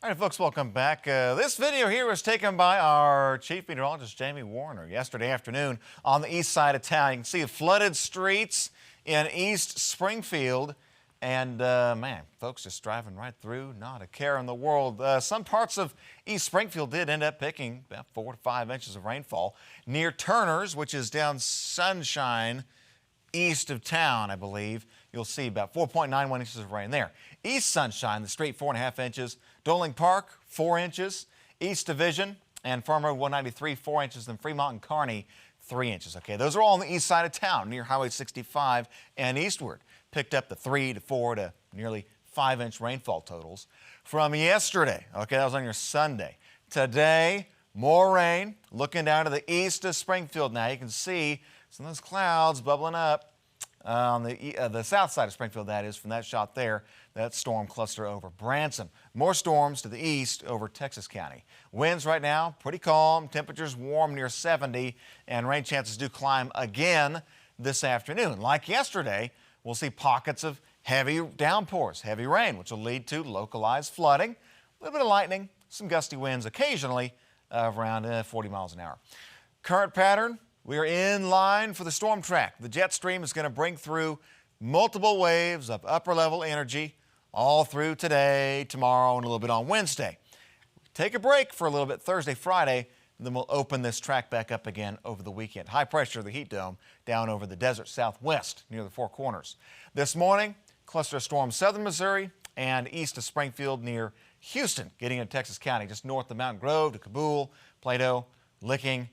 All right, folks, welcome back. This video here was taken by our chief meteorologist, Jamie Warner, yesterday afternoon on the east side of town. You can see flooded streets in East Springfield. And, man, folks just driving right through, not a care in the world. Some parts of East Springfield did end up picking about 4 to 5 inches of rainfall. Near Turner's, which is down Sunshine, east of town, I believe, you'll see about 4.91 inches of rain there. East Sunshine, the street, 4.5 inches. Doling Park, 4 inches. East Division and Farm Road 193, 4 inches. Then Fremont and Kearney, 3 inches. Okay, those are all on the east side of town, near Highway 65 and eastward. Picked up the 3 to 4 to nearly 5-inch rainfall totals from yesterday. Okay, that was on your Sunday. Today, more rain. Looking down to the east of Springfield now, you can see some of those clouds bubbling up on the south side of Springfield, that is, from that shot there, that storm cluster over Branson. More storms to the east over Texas County. Winds right now, pretty calm. Temperatures warm near 70, and rain chances do climb again this afternoon. Like yesterday, we'll see pockets of heavy downpours, heavy rain, which will lead to localized flooding, a little bit of lightning, some gusty winds occasionally of around 40 miles an hour. Current pattern, we are in line for the storm track. The jet stream is going to bring through multiple waves of upper level energy all through today, tomorrow, and a little bit on Wednesday. Take a break for a little bit Thursday, Friday, and then we'll open this track back up again over the weekend. High pressure, the heat dome, down over the desert southwest near the Four Corners. This morning, cluster of storms southern Missouri and east of Springfield near Houston, getting into Texas County, just north of Mountain Grove to Cabul, Plato, Licking.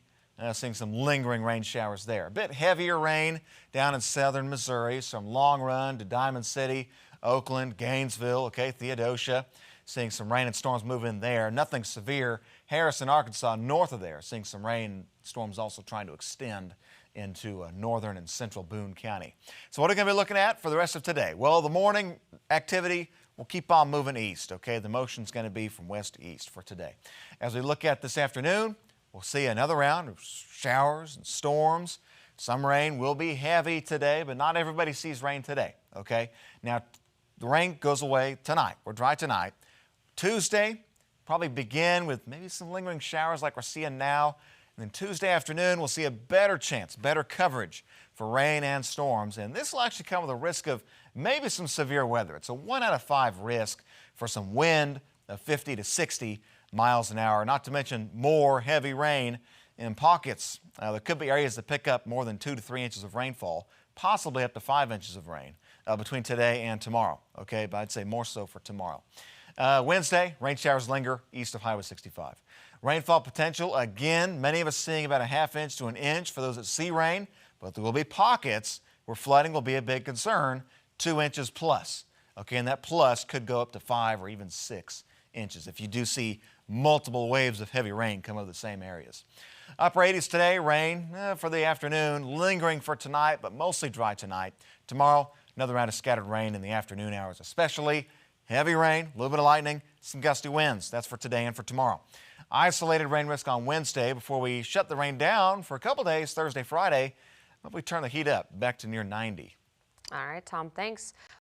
Seeing some lingering rain showers there. A bit heavier rain down in southern Missouri, from Long Run to Diamond City, Oakland, Gainesville, okay, Theodosia. Seeing some rain and storms move in there. Nothing severe. Harrison, Arkansas, north of there, seeing some rain. Storms also trying to extend into northern and central Boone County. So what are we going to be looking at for the rest of today? Well, the morning activity will keep on moving east, okay? The motion's going to be from west to east for today. As we look at this afternoon, we'll see another round of showers and storms. Some rain will be heavy today, but not everybody sees rain today, okay? Now, the rain goes away tonight. We're dry tonight. Tuesday, probably begin with maybe some lingering showers like we're seeing now. And then Tuesday afternoon, we'll see a better chance, better coverage for rain and storms. And this will actually come with a risk of maybe some severe weather. It's a 1 out of 5 risk for some wind of 50 to 60 miles an hour, not to mention more heavy rain in pockets. There could be areas that pick up more than 2 to 3 inches of rainfall, possibly up to 5 inches of rain between today and tomorrow, okay? But I'd say more so for tomorrow. Wednesday, rain showers linger east of Highway 65. Rainfall potential, again, many of us seeing about a ½ inch to an inch for those that see rain, but there will be pockets where flooding will be a big concern, 2 inches plus, okay? And that plus could go up to 5 or even 6 inches if you do see multiple waves of heavy rain come over the same areas. Upper 80s today, rain for the afternoon, lingering for tonight, but mostly dry tonight. Tomorrow, another round of scattered rain in the afternoon hours, especially heavy rain, a little bit of lightning, some gusty winds. That's for today and for tomorrow. Isolated rain risk on Wednesday before we shut the rain down for a couple days, Thursday, Friday. We turn the heat up back to near 90. All right, Tom, thanks.